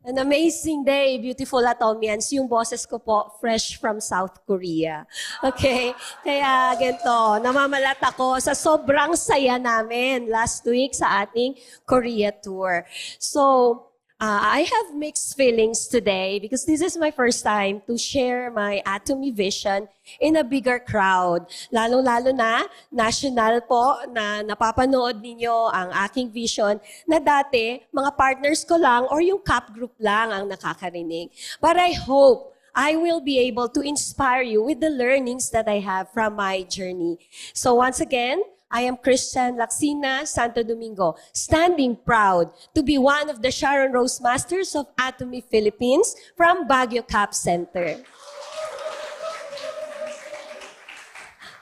An amazing day, beautiful Atomians. Yung boses ko po, fresh from South Korea. Okay? Kaya ganito, namamalat ako sa sobrang saya namin last week sa ating Korea tour. So, I have mixed feelings today because this is my first time to share my Atomy vision in a bigger crowd. Lalo-lalo na, national po, na napapanood ninyo ang aking vision na dati, mga partners ko lang or yung CAP group lang ang nakakarinig. But I hope I will be able to inspire you with the learnings that I have from my journey. So once again, I am Christian Laksina Santo Domingo, standing proud to be one of the Sharon Rose Masters of Atomy Philippines from Baguio Cap Center.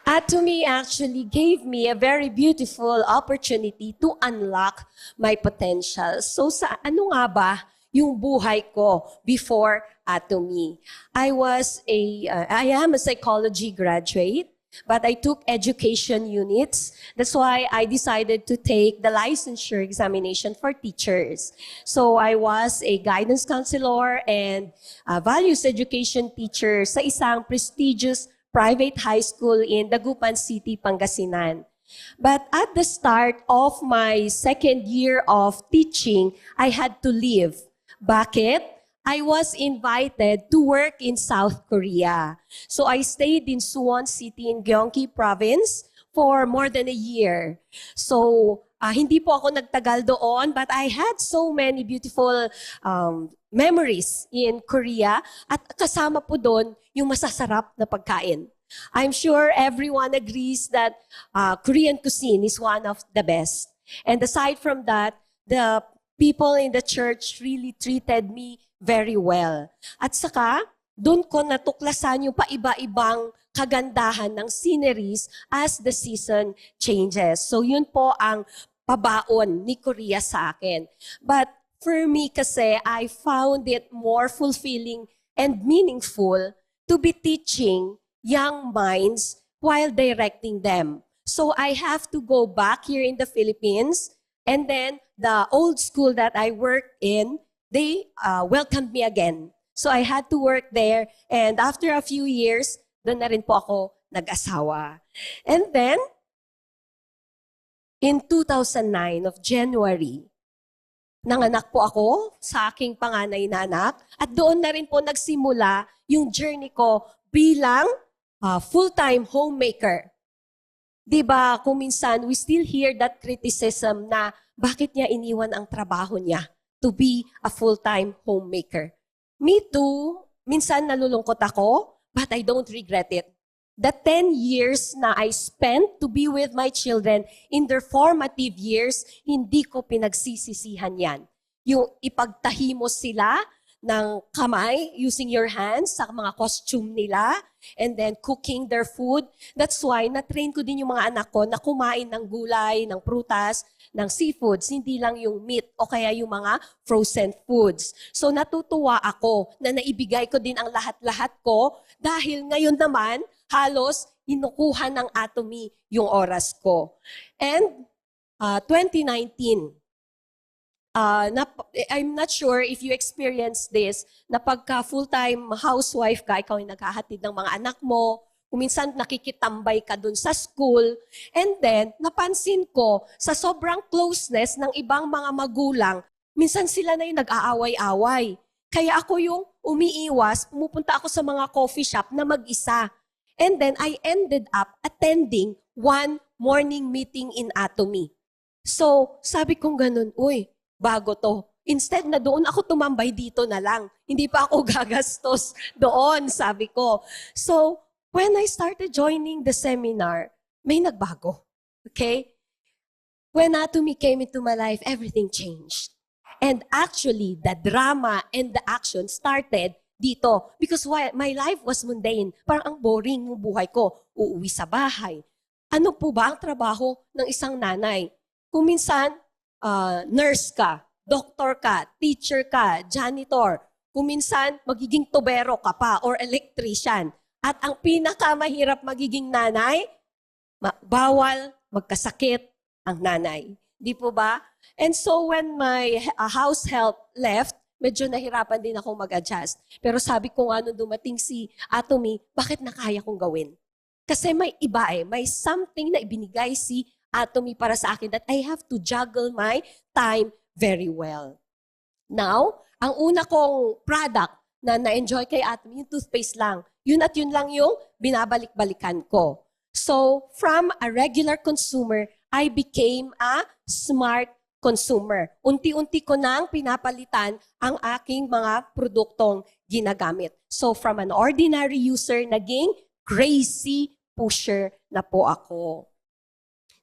Atomy actually gave me a very beautiful opportunity to unlock my potential. So sa ano nga ba yung buhay ko before Atomy? I am a psychology graduate. But I took education units. That's why I decided to take the licensure examination for teachers. So I was a guidance counselor and a values education teacher sa isang prestigious private high school in Dagupan City, Pangasinan. But at the start of my second year of teaching, I had to leave. Bakit? I was invited to work in South Korea. So I stayed in Suwon City in Gyeonggi Province for more than a year. So hindi po ako nagtagal doon, but I had so many beautiful memories in Korea at kasama po doon yung masasarap na pagkain. I'm sure everyone agrees that Korean cuisine is one of the best. And aside from that, the people in the church really treated me very well. At saka, doon ko natuklasan yung paiba-ibang kagandahan ng sceneries as the season changes. So yun po ang pabaon ni Korea sa akin. But for me kasi, I found it more fulfilling and meaningful to be teaching young minds while directing them. So I have to go back here in the Philippines, and then the old school that I worked in, they welcomed me again. So I had to work there, and after a few years, doon na rin po ako nag-asawa. And then, in 2009 of January, nanganak po ako sa aking panganay na anak, at doon na rin po nagsimula yung journey ko bilang full-time homemaker. Diba, kung minsan, we still hear that criticism na bakit niya iniwan ang trabaho niya to be a full-time homemaker. Me too, minsan nalulungkot ako, but I don't regret it. The 10 years na I spent to be with my children in their formative years, hindi ko pinagsisisihan yan. Yung ipagtahi mo sila ng kamay, using your hands sa mga costume nila, and then cooking their food. That's why na-train ko din yung mga anak ko na kumain ng gulay, ng prutas, ng seafoods, hindi lang yung meat o kaya yung mga frozen foods. So natutuwa ako na naibigay ko din ang lahat-lahat ko dahil ngayon naman halos inukuha ng Atomy yung oras ko. And 2019, I'm not sure if you experience this, na pagka full-time housewife ka, ikaw yung naghahatid ng mga anak mo, kuminsan nakikitambay ka dun sa school, and then napansin ko sa sobrang closeness ng ibang mga magulang, minsan sila na yung nag-aaway-away. Kaya ako yung umiiwas, pumupunta ako sa mga coffee shop na mag-isa. And then I ended up attending one morning meeting in Atomy. So sabi kong ganun, uy, bago to. Instead na doon ako tumambay dito na lang. Hindi pa ako gagastos doon, sabi ko. So, when I started joining the seminar, may nagbago. Okay? When Atomy came into my life, everything changed. And actually, the drama and the action started dito. Because my life was mundane. Parang ang boring ng buhay ko. Uuwi sa bahay. Ano po ba ang trabaho ng isang nanay? Kung minsan, nurse ka, doctor ka, teacher ka, janitor. Kung minsan, magiging tubero ka pa or electrician. At ang pinakamahirap magiging nanay, bawal magkasakit ang nanay. Di po ba? And so when my house help left, medyo nahirapan din akong mag-adjust. Pero sabi ko nga nung dumating si Atomy, bakit na kaya kong gawin? Kasi may iba may something na ibinigay si Atomy para sa akin that I have to juggle my time very well. Now, ang una kong product na na-enjoy kay Atomy, yung toothpaste lang. Yun at yun lang yung binabalik-balikan ko. So, from a regular consumer, I became a smart consumer. Unti-unti ko nang pinapalitan ang aking mga produktong ginagamit. So, from an ordinary user, naging crazy pusher na po ako.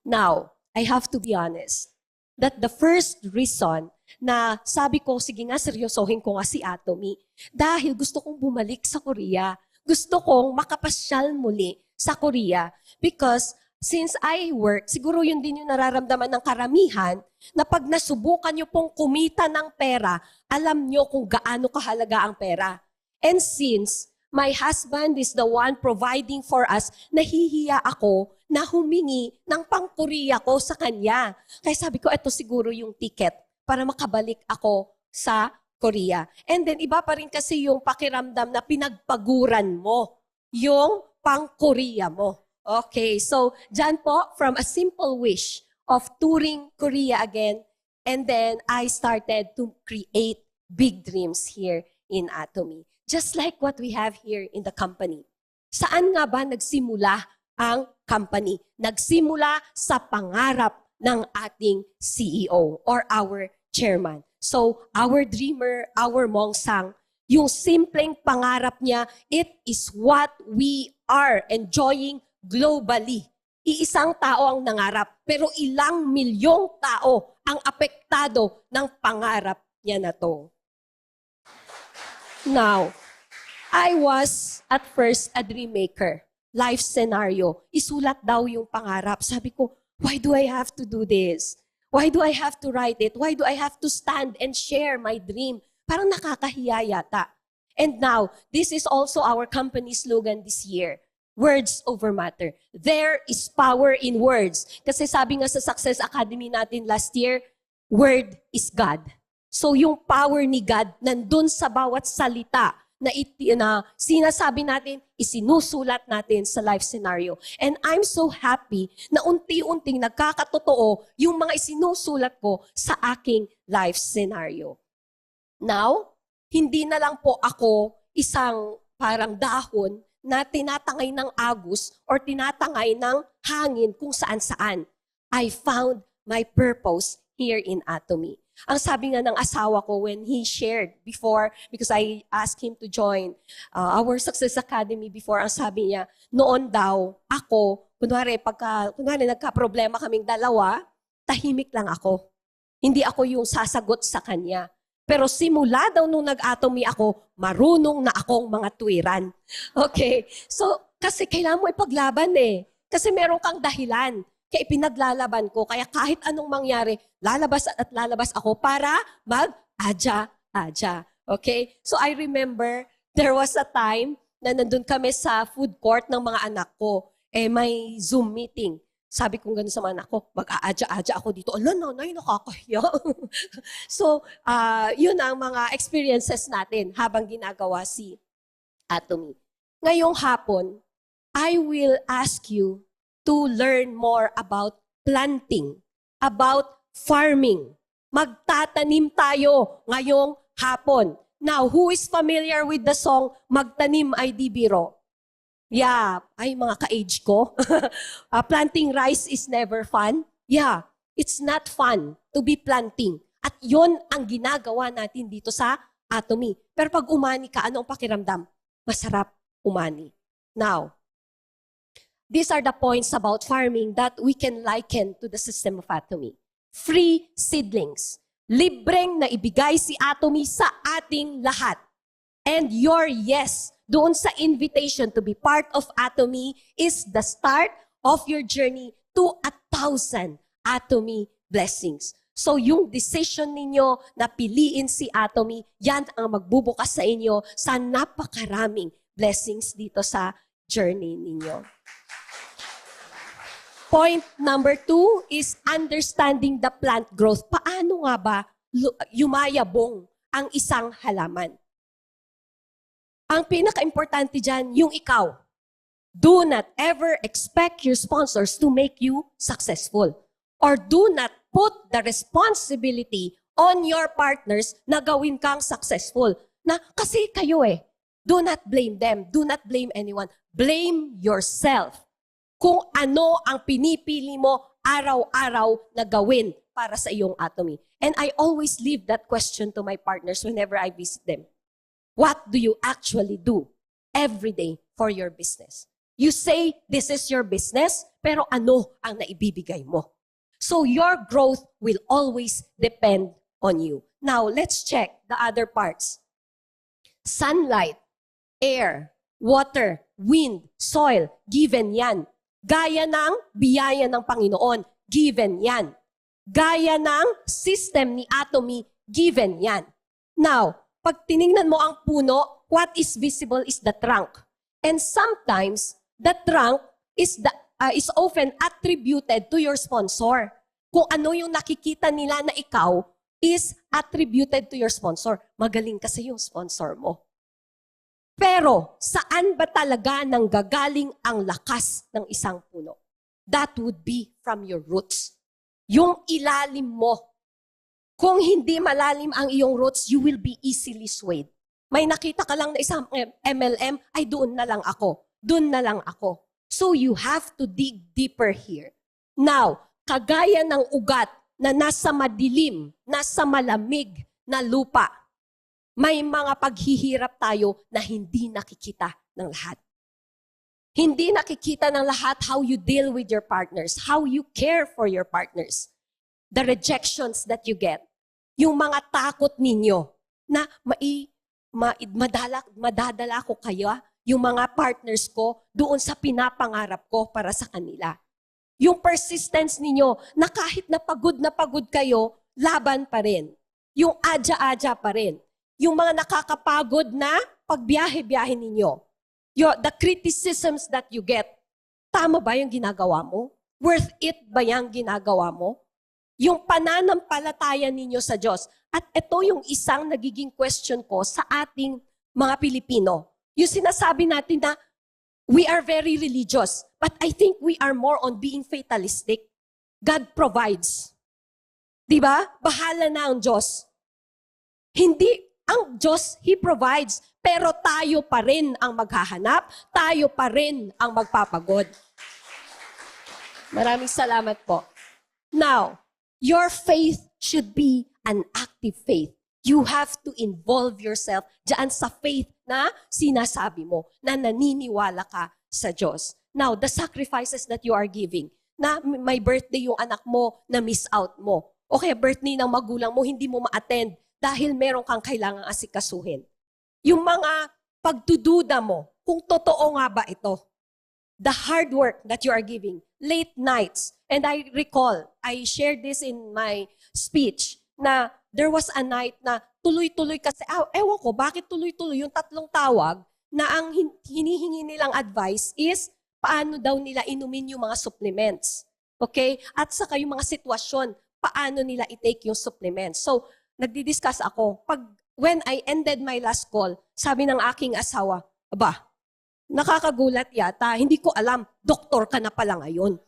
Now, I have to be honest that the first reason na sabi ko, sige nga, seryosohin ko nga si Atomy, dahil gusto kong bumalik sa Korea. Gusto kong makapasyal muli sa Korea because since I work, siguro yun din yung nararamdaman ng karamihan na pag nasubukan nyo pong kumita ng pera, alam nyo kung gaano kahalaga ang pera. And since my husband is the one providing for us, nahihiya ako na humingi ng pang-Korea ko sa kanya. Kaya sabi ko, ito siguro yung ticket para makabalik ako sa Korea. And then iba pa rin kasi yung pakiramdam na pinagpaguran mo yung pang-Korea mo. Okay, so dyan po, from a simple wish of touring Korea again, and then I started to create big dreams here in Atomy. Just like what we have here in the company. Saan nga ba nagsimula ang company? Nagsimula sa pangarap ng ating CEO or our chairman. So, our dreamer, our Mongsang, yung simpleng pangarap niya, it is what we are enjoying globally. Iisang tao ang nangarap, pero ilang milyong tao ang apektado ng pangarap niya na to. Now, I was at first a dream maker. Life scenario. Isulat daw yung pangarap. Sabi ko, why do I have to do this? Why do I have to write it? Why do I have to stand and share my dream? Parang nakakahiya yata. And now, this is also our company slogan this year. Words over matter. There is power in words. Kasi sabi nga sa Success Academy natin last year, word is God. So yung power ni God nandun sa bawat salita na sinasabi natin, isinusulat natin sa life scenario. And I'm so happy na unti-unting nagkakatotoo yung mga isinusulat ko sa aking life scenario. Now, hindi na lang po ako isang parang dahon na tinatangay ng agos or tinatangay ng hangin kung saan-saan. I found my purpose here in Atomy. Ang sabi nga ng asawa ko when he shared before, because I asked him to join our Success Academy before, ang sabi niya, noon daw, ako, kunwari nagka-problema kaming dalawa, tahimik lang ako. Hindi ako yung sasagot sa kanya. Pero simula daw nung nag-Atomy ako, marunong na akong mga tuwiran. Okay? So, kasi kailangan mo ipaglaban Kasi meron kang dahilan. Kaya ipinaglalaban ko. Kaya kahit anong mangyari, lalabas at lalabas ako para mag-adya-adya. Okay? So I remember, there was a time na nandun kami sa food court ng mga anak ko. May Zoom meeting. Sabi ko gano'n sa mga anak ko, mag-aadya-adya ako dito. Ala, nanay, nakakahiya. So, yun ang mga experiences natin habang ginagawa si Atomy. Ngayong hapon, I will ask you to learn more about planting, about farming. Magtatanim tayo ngayong hapon. Now, who is familiar with the song, Magtanim ay di biro? Yeah, ay mga ka-age ko. Planting rice is never fun. Yeah, it's not fun to be planting. At yon ang ginagawa natin dito sa Atomy. Pero pag umani ka, anong pakiramdam? Masarap umani. Now, these are the points about farming that we can liken to the system of Atomy. Free seedlings. Libreng na ibigay si Atomy sa ating lahat. And your yes doon sa invitation to be part of Atomy is the start of your journey to 1,000 Atomy blessings. So yung decision ninyo na piliin si Atomy, yan ang magbubukas sa inyo sa napakaraming blessings dito sa journey ninyo. Point number 2 is understanding the plant growth. Paano nga ba yumayabong ang isang halaman. Ang pinaka-importante dyan, yung ikaw. Do not ever expect your sponsors to make you successful. Or do not put the responsibility on your partners na gawin kang successful. Na kasi kayo eh. Do not blame them. Do not blame anyone. Blame yourself. Kung ano ang pinipili mo araw-araw na gawin para sa iyong Atomy. And I always leave that question to my partners whenever I visit them. What do you actually do every day for your business? You say this is your business, pero ano ang naibibigay mo? So your growth will always depend on you. Now, let's check the other parts. Sunlight, air, water, wind, soil, given yan. Gaya ng biyaya ng Panginoon, given yan. Gaya ng system ni Atomy, given yan. Now, pag tiningnan mo ang puno, what is visible is the trunk. And sometimes, the trunk is often attributed to your sponsor. Kung ano yung nakikita nila na ikaw is attributed to your sponsor. Magaling kasi yung sponsor mo. Pero, saan ba talaga nanggagaling ang lakas ng isang puno? That would be from your roots. Yung ilalim mo. Kung hindi malalim ang iyong roots, you will be easily swayed. May nakita ka lang na isang MLM, ay doon na lang ako. Doon na lang ako. So you have to dig deeper here. Now, kagaya ng ugat na nasa madilim, nasa malamig na lupa, may mga paghihirap tayo na hindi nakikita ng lahat. Hindi nakikita ng lahat how you deal with your partners, how you care for your partners. The rejections that you get, yung mga takot ninyo na madadala ko kaya yung mga partners ko doon sa pinapangarap ko para sa kanila. Yung persistence ninyo na kahit na pagod kayo, laban pa rin. Yung adya-adya pa rin. Yung mga nakakapagod na pagbiyahe-biyahe ninyo. The criticisms that you get, tama ba yung ginagawa mo? Worth it ba yung ginagawa mo? Yung pananampalataya ninyo sa Diyos. At ito yung isang nagiging question ko sa ating mga Pilipino. Yung sinasabi natin na we are very religious, but I think we are more on being fatalistic. God provides. Diba? Bahala na ang Diyos. Hindi, ang Diyos, He provides. Pero tayo pa rin ang maghahanap, tayo pa rin ang magpapagod. Maraming salamat po. Now, your faith should be an active faith. You have to involve yourself dyan sa faith na sinasabi mo, na naniniwala ka sa Diyos. Now, the sacrifices that you are giving, na may birthday yung anak mo na miss out mo. O kaya birthday ng magulang mo, hindi mo ma-attend dahil meron kang kailangang asikasuhin. Yung mga pagdududa mo, kung totoo nga ba ito. The hard work that you are giving, late nights. And I recall, I shared this in my speech, na there was a night na tuloy-tuloy kasi, ewan ko, bakit tuloy-tuloy yung 3 tawag na ang hinihingi nilang advice is paano daw nila inumin yung mga supplements. Okay? At saka yung mga sitwasyon, paano nila i-take yung supplements. So, nagdi-discuss ako. When I ended my last call, sabi ng aking asawa, aba, nakakagulat yata, hindi ko alam, doktor ka na pala ngayon.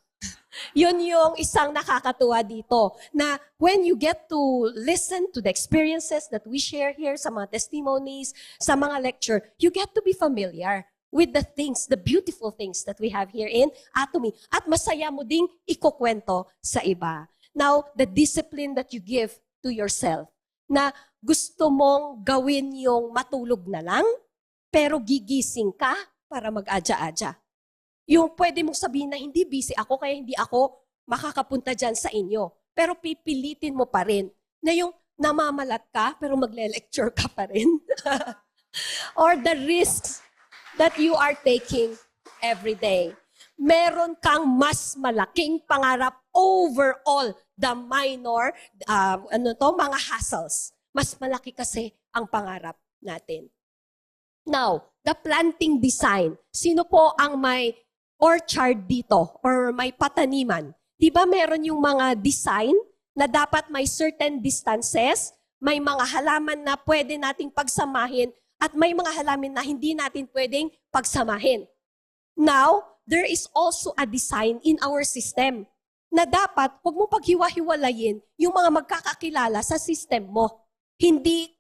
Yun yung isang nakakatuwa dito, na when you get to listen to the experiences that we share here sa mga testimonies, sa mga lecture, you get to be familiar with the things, the beautiful things that we have here in Atomy. At masaya mo ding ikukwento sa iba. Now, the discipline that you give to yourself, na gusto mong gawin yung matulog na lang, pero gigising ka para mag-adya-adya. Yung pwede mong sabihin na hindi busy ako, kaya hindi ako makakapunta dyan sa inyo. Pero pipilitin mo pa rin na yung namamalat ka, pero magle-lecture ka pa rin. Or the risks that you are taking every day. Meron kang mas malaking pangarap over all the minor, mga hassles. Mas malaki kasi ang pangarap natin. Now, the planting design. Sino po ang may orchard dito or may pataniman? Di ba meron yung mga design na dapat may certain distances may mga halaman na pwede nating pagsamahin at may mga halaman na hindi natin pwedeng pagsamahin. Now, there is also a design in our system na dapat huwag mo paghiwa-hiwalayin yung mga magkakakilala sa system mo. Hindi,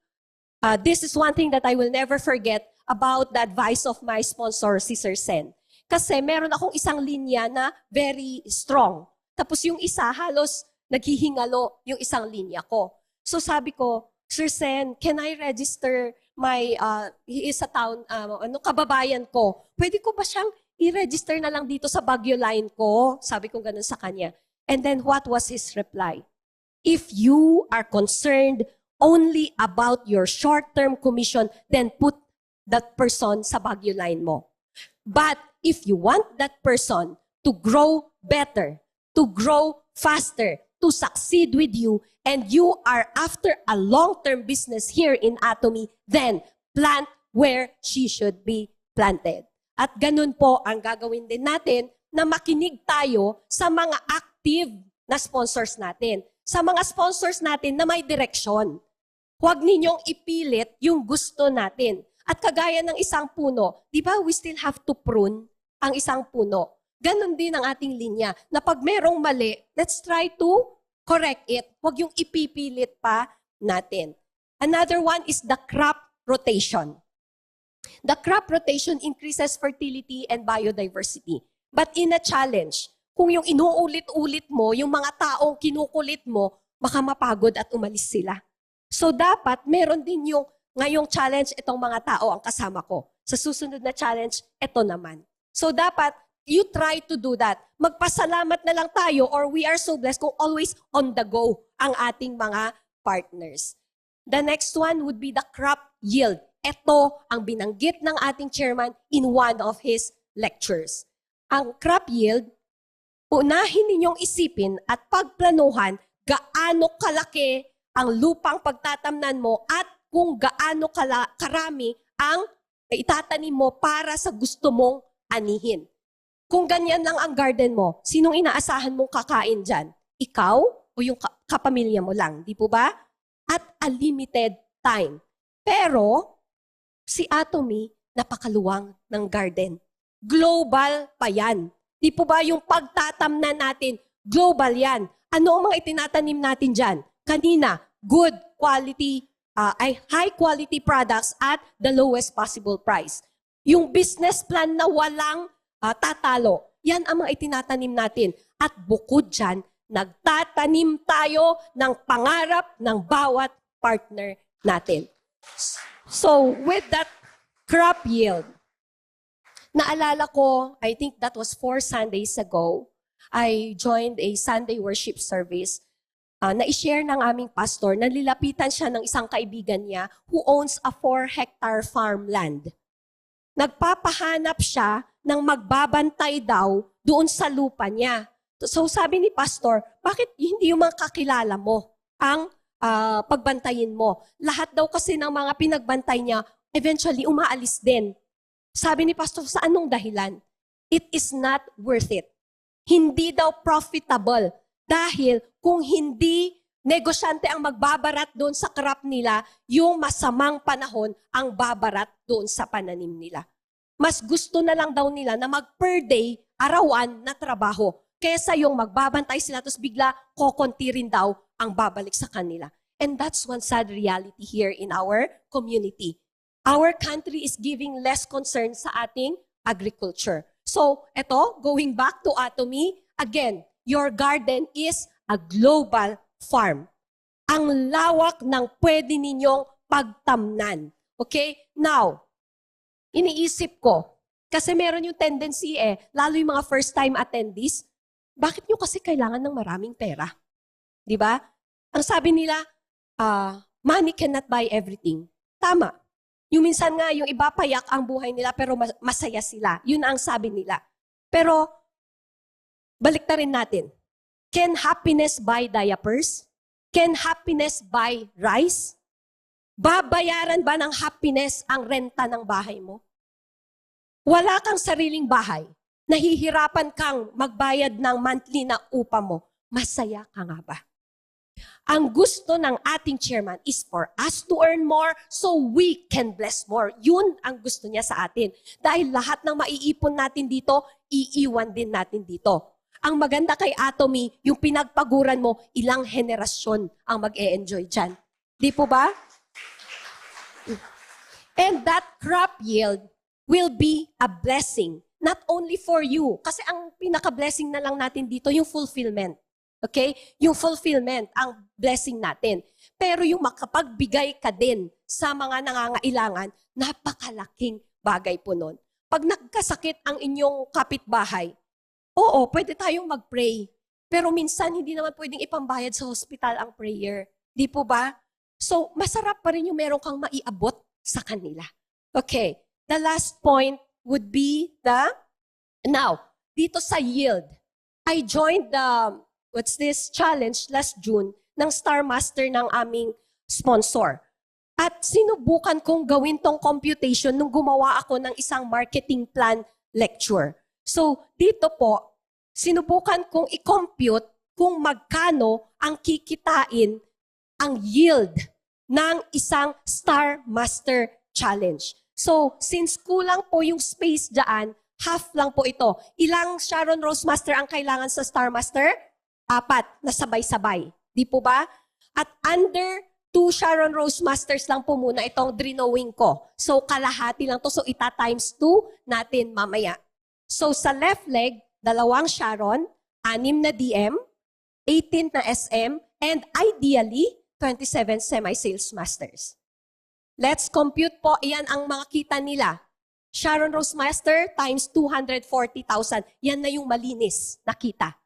this is one thing that I will never forget about the advice of my sponsor, si Sir Sen. Kasi meron akong isang linya na very strong. Tapos yung isa, halos naghihingalo yung isang linya ko. So sabi ko, Sir Sen, can I register my, he is a town, kababayan ko. Pwede ko ba siyang i-register na lang dito sa Baguio line ko? Sabi ko ganun sa kanya. And then what was his reply? If you are concerned only about your short-term commission, then put that person sa Baguio line mo. But if you want that person to grow better, to grow faster, to succeed with you, and you are after a long-term business here in Atomy, then plant where she should be planted. At ganun po ang gagawin din natin na makinig tayo sa mga active na sponsors natin. Sa mga sponsors natin na may direksyon. Huwag ninyong ipilit yung gusto natin. At kagaya ng isang puno, di ba we still have to prune ang isang puno. Ganon din ang ating linya, na pag merong mali, let's try to correct it. Huwag yung ipipilit pa natin. Another one is the crop rotation. The crop rotation increases fertility and biodiversity. But in a challenge, kung yung inuulit-ulit mo, yung mga taong kinukulit mo, baka mapagod at umalis sila. So dapat meron din yung ngayong challenge itong mga tao ang kasama ko. Sa susunod na challenge, ito naman. So dapat you try to do that. Magpasalamat na lang tayo or we are so blessed kung always on the go ang ating mga partners. The next one would be the crop yield. Ito ang binanggit ng ating chairman in one of his lectures. Ang crop yield, unahin ninyong isipin at pagplanuhan gaano kalaki ang lupang pagtatamnan mo at kung gaano karami ang itatanim mo para sa gusto mong anihin. Kung ganyan lang ang garden mo, sinong inaasahan mong kakain dyan? Ikaw o yung kapamilya mo lang? Di po ba? At a limited time. Pero, si Atomy, napakaluwang ng garden. Global pa yan. Di po ba yung pagtatamnan natin, global yan. Ano ang mga itinatanim natin dyan? Kanina, good quality, high quality products at the lowest possible price. Yung business plan na walang tatalo. Yan ang mga itinatanim natin. At bukod dyan, nagtatanim tayo ng pangarap ng bawat partner natin. So, with that crop yield, naalala ko, I think that was 4 Sundays ago, I joined a Sunday worship service na i-share ng aming pastor. Nalilapitan siya ng isang kaibigan niya who owns a 4-hectare farmland. Nagpapahanap siya ng magbabantay daw doon sa lupa niya. So sabi ni pastor, bakit hindi yung mga kakilala mo ang pagbantayin mo? Lahat daw kasi ng mga pinagbantay niya, eventually umaalis din. Sabi ni pastor, sa anong dahilan? It is not worth it. Hindi daw profitable. Dahil kung hindi negosyante ang magbabarat doon sa crop nila, yung masamang panahon ang babarat doon sa pananim nila. Mas gusto na lang daw nila na mag-per day, arawan na trabaho, kesa yung magbabantay sila tapos bigla kokonti rin daw ang babalik sa kanila. And that's one sad reality here in our community. Our country is giving less concern sa ating agriculture. So, eto, going back to Atomy, again, your garden is a global farm. Ang lawak ng pwede ninyong pagtamnan. Okay? Now, iniisip ko, kasi meron yung tendency lalo yung mga first-time attendees, bakit nyo kasi kailangan ng maraming pera? Di ba? Ang sabi nila, money cannot buy everything. Tama. Yung minsan nga, yung iba payak ang buhay nila pero masaya sila. Yun ang sabi nila. Pero, baliktarin natin. Can happiness buy diapers? Can happiness buy rice? Babayaran ba ng happiness ang renta ng bahay mo? Wala kang sariling bahay. Nahihirapan kang magbayad ng monthly na upa mo. Masaya ka nga ba? Ang gusto ng ating chairman is for us to earn more so we can bless more. Yun ang gusto niya sa atin. Dahil lahat ng maiipon natin dito, iiwan din natin dito. Ang maganda kay Atomy, yung pinagpaguran mo, ilang henerasyon ang mag-e-enjoy dyan. Di po ba? And that crop yield will be a blessing, not only for you. Kasi ang pinaka-blessing na lang natin dito, yung fulfillment. Okay? Yung fulfillment, ang blessing natin. Pero yung makapagbigay ka din sa mga nangangailangan, napakalaking bagay po nun. Pag nagkasakit ang inyong kapitbahay, oo, pwede tayong mag-pray. Pero minsan, hindi naman pwedeng ipambayad sa hospital ang prayer. Di po ba? So, masarap pa rin yung meron kang maiabot sa kanila. Okay. The last point would be now, dito sa yield, I joined the challenge last June ng Star Master ng aming sponsor. At sinubukan kong gawin tong computation nung gumawa ako ng isang marketing plan lecture. So, dito po, sinubukan kong i-compute kung magkano ang kikitain ang yield ng isang Star Master Challenge. So, since kulang po yung space dyan, half lang po ito. Ilang Sharon Rose Master ang kailangan sa Star Master? 4 na sabay-sabay. Di po ba? At under 2 Sharon Rose Masters lang po muna itong drinowing ko. So, kalahati lang to. So, ita-times 2 natin mamaya. So, sa left leg, 2 Sharon, 6 na DM, 18 na SM, and ideally, 27 semi-sales masters. Let's compute po. Iyan ang mga kita nila. Sharon Rose Master times 240,000. Yan na yung malinis na kita.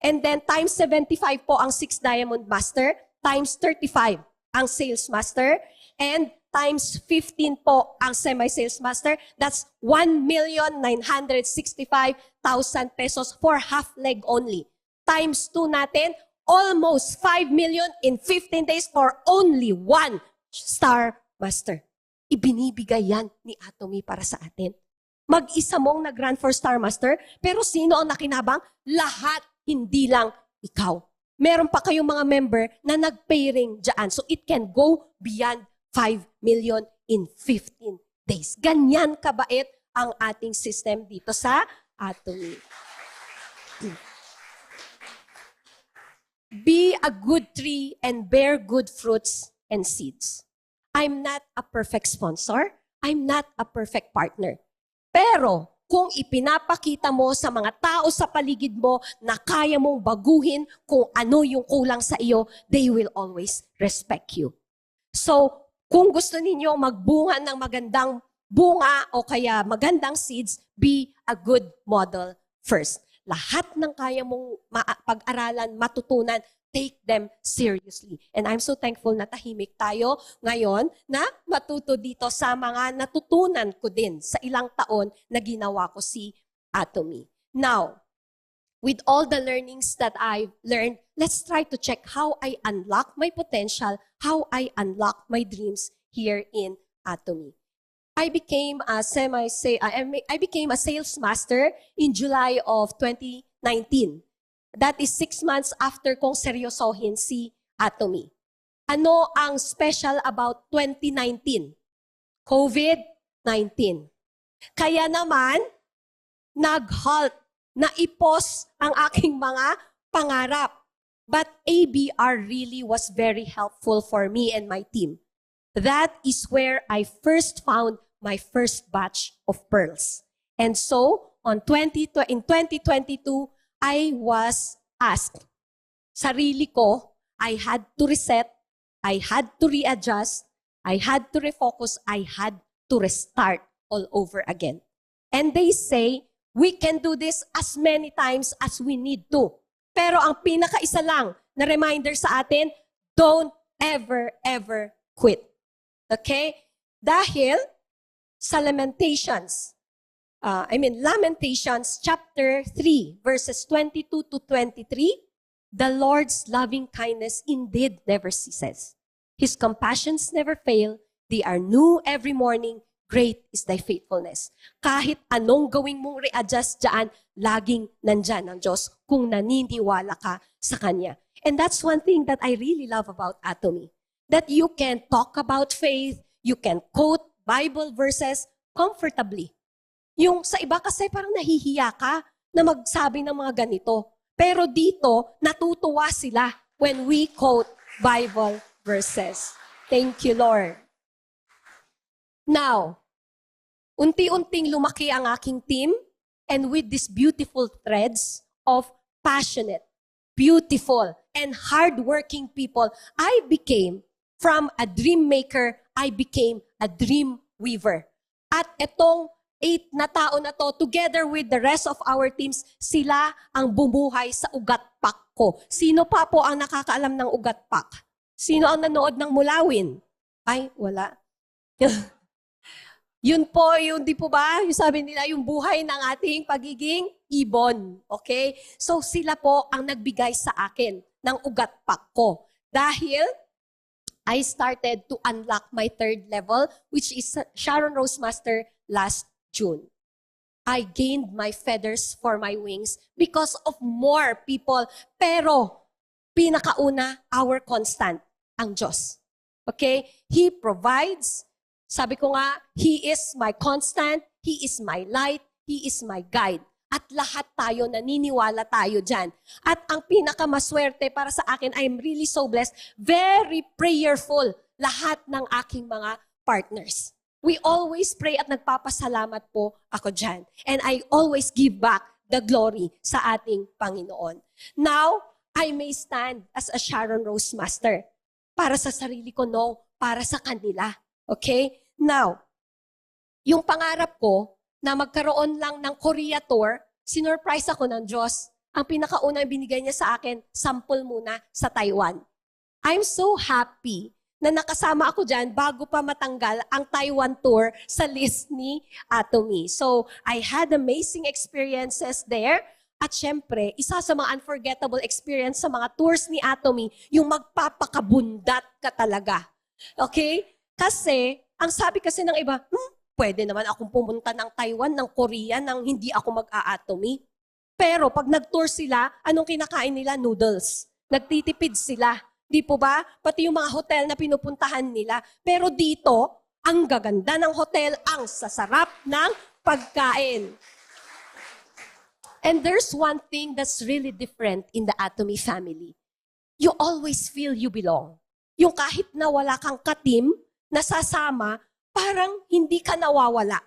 And then times 75 po ang 6 Diamond Master, times 35 ang Sales Master, and times 15 po ang Semi-Sales Master. That's 1,965,000 pesos for half leg only. Times 2 natin, almost 5 million in 15 days for only 1 Star Master. Ibinibigay yan ni Atomy para sa atin. Mag-isa mong nag-run for Star Master, pero sino ang nakinabang? Lahat. Hindi lang ikaw. Meron pa kayong mga member na nag-pay ring dyan. So it can go beyond 5 million in 15 days. Ganyan kabait ang ating system dito sa Atomy. Be a good tree and bear good fruits and seeds. I'm not a perfect sponsor. I'm not a perfect partner. Pero kung ipinapakita mo sa mga tao sa paligid mo na kaya mong baguhin kung ano yung kulang sa iyo, they will always respect you. So, kung gusto ninyo magbunga ng magandang bunga o kaya magandang seeds, be a good model first. Lahat ng kaya mong pag-aralan, matutunan, take them seriously. And I'm so thankful na tahimik tayo ngayon na matuto dito sa mga natutunan ko din sa ilang taon na ginawa ko si Atomy. Now, with all the learnings that I've learned, let's try to check how I unlock my potential, how I unlock my dreams here in Atomy. I became a sales master in July of 2019. That is 6 months after kong seryosohin si Atomy. Ano ang special about 2019? COVID-19. Kaya naman, nag-halt, naipos ang aking mga pangarap. But ABR really was very helpful for me and my team. That is where I first found my first batch of pearls. And so, in 2022, I was asked, sarili ko, I had to reset, I had to readjust, I had to refocus, I had to restart all over again. And they say, we can do this as many times as we need to. Pero ang pinakaisa lang na reminder sa atin, don't ever, ever quit. Okay? Dahil sa Lamentations chapter 3, verses 22 to 23, the Lord's loving kindness indeed never ceases. His compassions never fail. They are new every morning. Great is thy faithfulness. Kahit anong gawing mong readjust dyan, laging nandyan ang Diyos kung naniniwala ka sa Kanya. And that's one thing that I really love about Atomy. That you can talk about faith, you can quote Bible verses comfortably. Yung sa iba kasi parang nahihiya ka na magsabi ng mga ganito. Pero dito, natutuwa sila when we quote Bible verses. Thank you, Lord. Now, unti-unting lumaki ang aking team, and with these beautiful threads of passionate, beautiful, and hardworking people, I became, from a dream maker, I became a dream weaver. At itong 8 na tao na to, together with the rest of our teams, sila ang bumuhay sa ugat pak ko. Sino pa po ang nakakaalam ng ugat pak? Sino ang nanood ng Mulawin? Ay, wala. Yun po, yun di po ba? Yung sabi nila, yung buhay ng ating pagiging ibon. Okay? So sila po ang nagbigay sa akin ng ugat pak ko. Dahil I started to unlock my 3rd level, which is Sharon Rose Master last June. I gained my feathers for my wings because of more people. Pero, pinakauna, our constant, ang Diyos. Okay? He provides. Sabi ko nga, He is my constant, He is my light, He is my guide. At lahat tayo, naniniwala tayo dyan. At ang pinakamaswerte para sa akin, I'm really so blessed, very prayerful, lahat ng aking mga partners. We always pray at nagpapasalamat po ako dyan. And I always give back the glory sa ating Panginoon. Now, I may stand as a Sharon Rose Master. Para sa sarili ko, no. Para sa kanila. Okay? Now, yung pangarap ko na magkaroon lang ng Korea tour, sinurprise ako ng Diyos. Ang pinakaunang binigay niya sa akin, sample muna sa Taiwan. I'm so happy na nakasama ako dyan bago pa matanggal ang Taiwan tour sa list ni Atomy. So, I had amazing experiences there. At syempre, isa sa mga unforgettable experience sa mga tours ni Atomy, yung magpapakabundat ka talaga. Okay? Kasi, ang sabi kasi ng iba, pwede naman akong pumunta ng Taiwan, ng Korea, nang hindi ako mag-a-Atomy. Pero pag nag-tour sila, anong kinakain nila? Noodles. Nagtitipid sila. Di po ba? Pati yung mga hotel na pinupuntahan nila. Pero dito, ang gaganda ng hotel, ang sasarap ng pagkain. And there's one thing that's really different in the Atomy family. You always feel you belong. Yung kahit na wala kang ka-team, nasasama, parang hindi ka nawawala.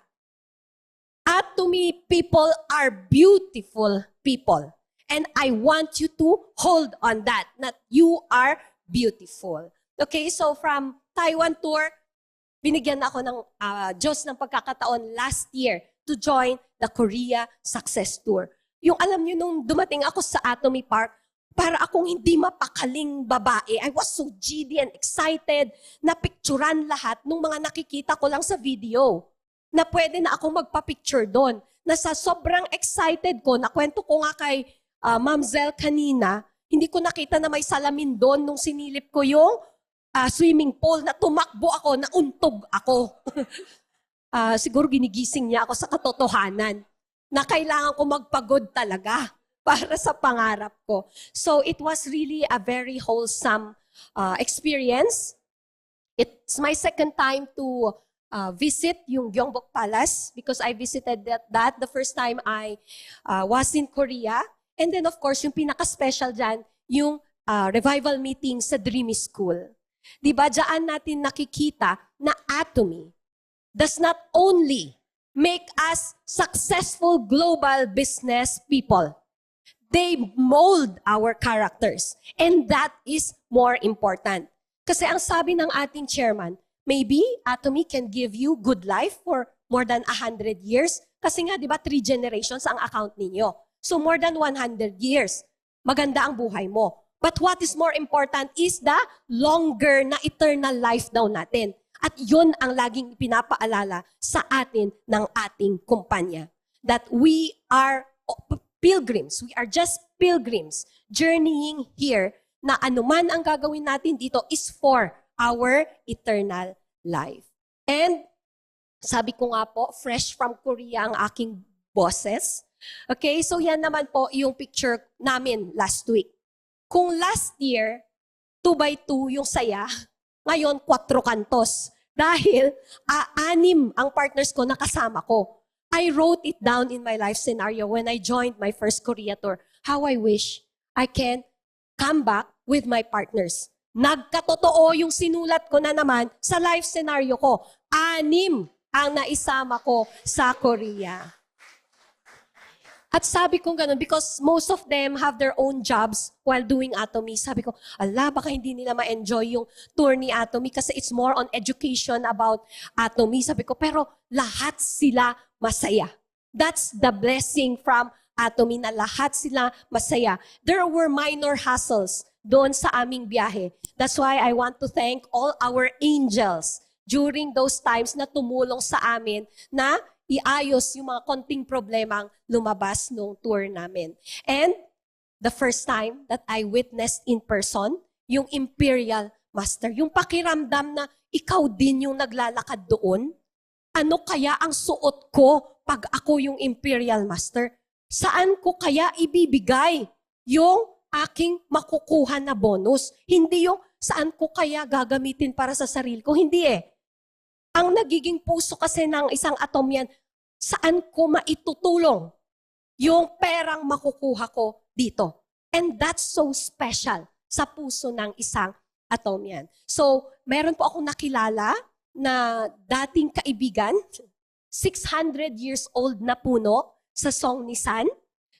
Atomy people are beautiful people. And I want you to hold on that you are beautiful. Okay, so from Taiwan tour, binigyan ako ng Diyos ng pagkakataon last year to join the Korea Success Tour. Yung alam niyo, nung dumating ako sa Atomy Park, para akong hindi mapakaling babae. I was so giddy and excited na picturean lahat ng mga nakikita ko lang sa video. Na pwede na akong magpa-picture doon. Na sa sobrang excited ko, nakwento ko nga kay Ma'am Zel kanina, hindi ko nakita na may salamin doon nung sinilip ko yung swimming pool na tumakbo ako, na untog ako. Siguro ginigising niya ako sa katotohanan na kailangan ko magpagod talaga para sa pangarap ko. So it was really a very wholesome experience. It's my second time to visit yung Gyeongbok Palace because I visited that the first time I was in Korea. And then of course, yung pinaka-special dyan, yung revival meeting sa Dreamy School. Diba, dyan natin nakikita na Atomy does not only make us successful global business people. They mold our characters. And that is more important. Kasi ang sabi ng ating chairman, maybe Atomy can give you good life for more than 100 years. Kasi nga, di ba, 3 generations ang account ninyo. So more than 100 years. Maganda ang buhay mo. But what is more important is the longer na eternal life daw natin. At yun ang laging pinapaalala sa atin ng ating kumpanya. That we are pilgrims. We are just pilgrims journeying here na anuman ang gagawin natin dito is for our eternal life. And sabi ko nga po, fresh from Korea ang aking bosses. Okay, so yan naman po yung picture namin last week. Kung last year, 2x2 yung saya, ngayon 4 kantos. Dahil 6 ang partners ko na kasama ko. I wrote it down in my life scenario when I joined my first Korea tour. How I wish I can come back with my partners. Nagkatotoo yung sinulat ko na naman sa life scenario ko. 6 ang naisama ko sa Korea. At sabi ko ganun, because most of them have their own jobs while doing Atomy. Sabi ko, ala, baka hindi nila ma-enjoy yung tour ni Atomy kasi it's more on education about Atomy. Sabi ko, pero lahat sila masaya. That's the blessing from Atomy na lahat sila masaya. There were minor hassles doon sa aming biyahe. That's why I want to thank all our angels during those times na tumulong sa amin na iayos yung mga konting problemang lumabas nung tour namin. And the first time that I witnessed in person, yung Imperial Master, yung pakiramdam na ikaw din yung naglalakad doon, ano kaya ang suot ko pag ako yung Imperial Master? Saan ko kaya ibibigay yung aking makukuha na bonus? Hindi yung saan ko kaya gagamitin para sa sarili ko. Hindi eh. Ang nagiging puso kasi ng isang Atomian, saan ko maitutulong yung perang makukuha ko dito. And that's so special sa puso ng isang Atomian. So, meron po akong nakilala na dating kaibigan, 600 years old na puno sa Songnisan.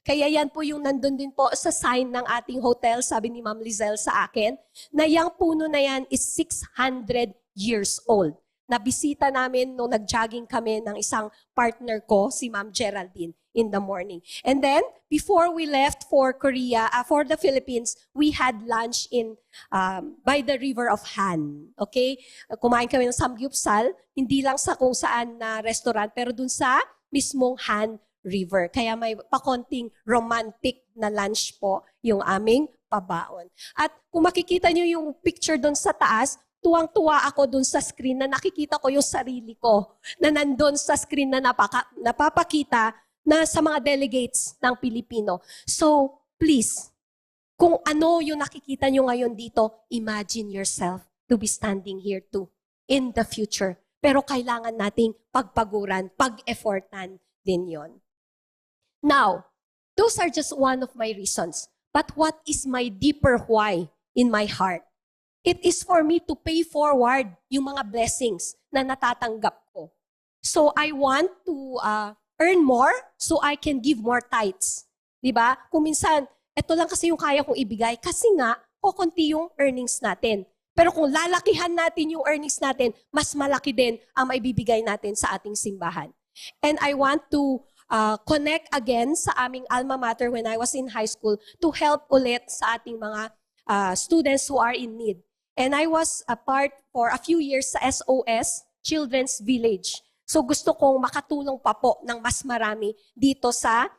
Kaya yan po yung nandun din po sa sign ng ating hotel, sabi ni Ma'am Lizelle sa akin, na yung puno na yan is 600 years old. Nabisita namin nung nag-jogging kami ng isang partner ko, si Ma'am Geraldine, in the morning. And then, before we left for Korea, for the Philippines, we had lunch in by the river of Han. Okay? Kumain kami ng samgyupsal, hindi lang sa kung saan na restaurant, pero dun sa mismong Han River. Kaya may pakonting romantic na lunch po yung aming pabaon. At kung makikita nyo yung picture dun sa taas, tuwang-tuwa ako dun sa screen na nakikita ko yung sarili ko na nandun sa screen na napapakita na sa mga delegates ng Pilipino. So, please, kung ano yung nakikita nyo ngayon dito, imagine yourself to be standing here too in the future. Pero kailangan nating pagpaguran, pag-effortan din yon. Now, those are just one of my reasons. But what is my deeper why in my heart? It is for me to pay forward yung mga blessings na natatanggap ko. So I want to earn more so I can give more tithes. Diba? Kung minsan, ito lang kasi yung kaya kong ibigay kasi nga, kukunti yung earnings natin. Pero kung lalakihan natin yung earnings natin, mas malaki din ang maibibigay natin sa ating simbahan. And I want to connect again sa aming alma mater when I was in high school to help ulit sa ating mga students who are in need. And I was a part for a few years sa SOS, Children's Village. So gusto kong makatulong pa po ng mas marami dito sa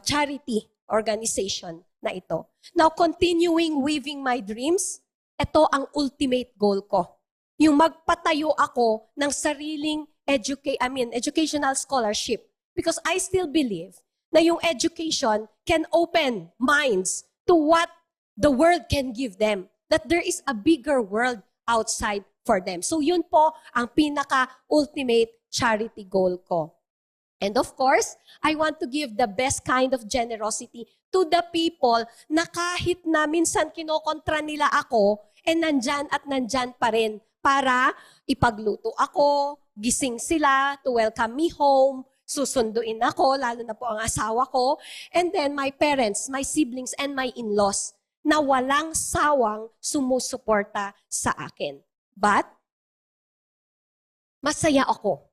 charity organization na ito. Now, continuing weaving my dreams, ito ang ultimate goal ko. Yung magpatayo ako ng sariling educational scholarship. Because I still believe na yung education can open minds to what the world can give them. That there is a bigger world outside for them. So yun po ang pinaka-ultimate charity goal ko. And of course, I want to give the best kind of generosity to the people na kahit na minsan kinokontra nila ako, nandyan at nandyan pa rin para ipagluto ako, gising sila to welcome me home, susunduin ako, lalo na po ang asawa ko, and then my parents, my siblings, and my in-laws na walang sawang sumusuporta sa akin. But, masaya ako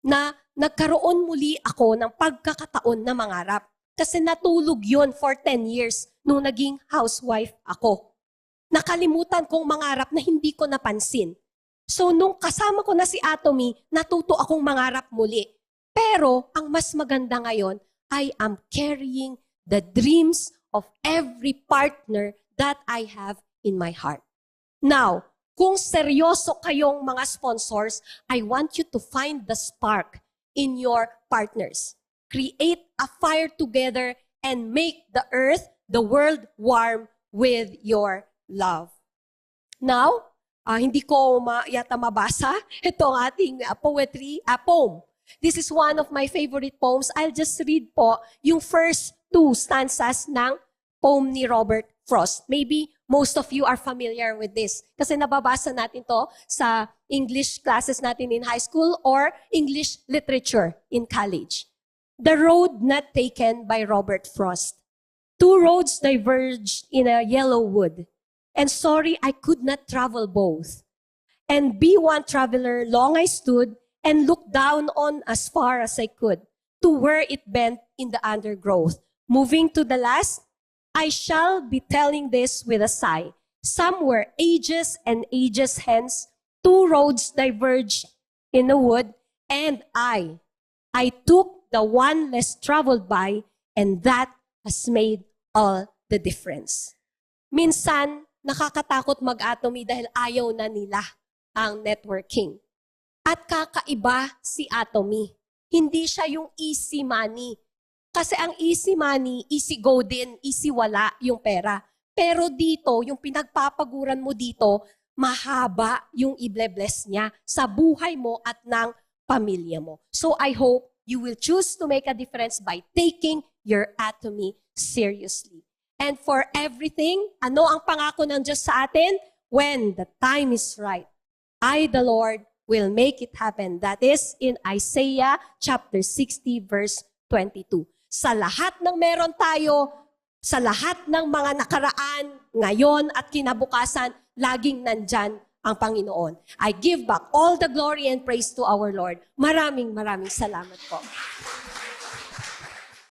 na nagkaroon muli ako ng pagkakataon na mangarap. Kasi natulog yon for 10 years nung naging housewife ako. Nakalimutan kong mangarap na hindi ko napansin. So, nung kasama ko na si Atomy, natuto akong mangarap muli. Pero, ang mas maganda ngayon, I am carrying the dreams of every partner that I have in my heart. Now, kung seryoso kayong mga sponsors, I want you to find the spark in your partners. Create a fire together and make the earth, the world warm with your love. Now, hindi ko yata mabasa itong ating poem. This is one of my favorite poems. I'll just read po yung first two stanzas ng poem ni Robert Frost. Maybe most of you are familiar with this kasi nababasa natin to sa English classes natin in high school or English literature in college. The Road Not Taken by Robert Frost. Two roads diverged in a yellow wood, and sorry I could not travel both. And be one traveler long I stood, and looked down on as far as I could, to where it bent in the undergrowth. Moving to the last, I shall be telling this with a sigh. Somewhere, ages and ages hence, two roads diverged in a wood, and I took the one less traveled by, and that has made all the difference. Minsan, nakakatakot mag-atomy dahil ayaw na nila ang networking. At kakaiba si Atomy. Hindi siya yung easy money. Kasi ang easy money, easy go din, easy wala yung pera. Pero dito, yung pinagpapaguran mo dito, mahaba yung i-bless niya sa buhay mo at ng pamilya mo. So I hope you will choose to make a difference by taking your atomy seriously. And for everything, ano ang pangako ng Diyos sa atin? When the time is right, I, the Lord, will make it happen. That is in Isaiah chapter 60 verse 22. Sa lahat ng meron tayo, sa lahat ng mga nakaraan, ngayon at kinabukasan, laging nandyan ang Panginoon. I give back all the glory and praise to our Lord. Maraming salamat po.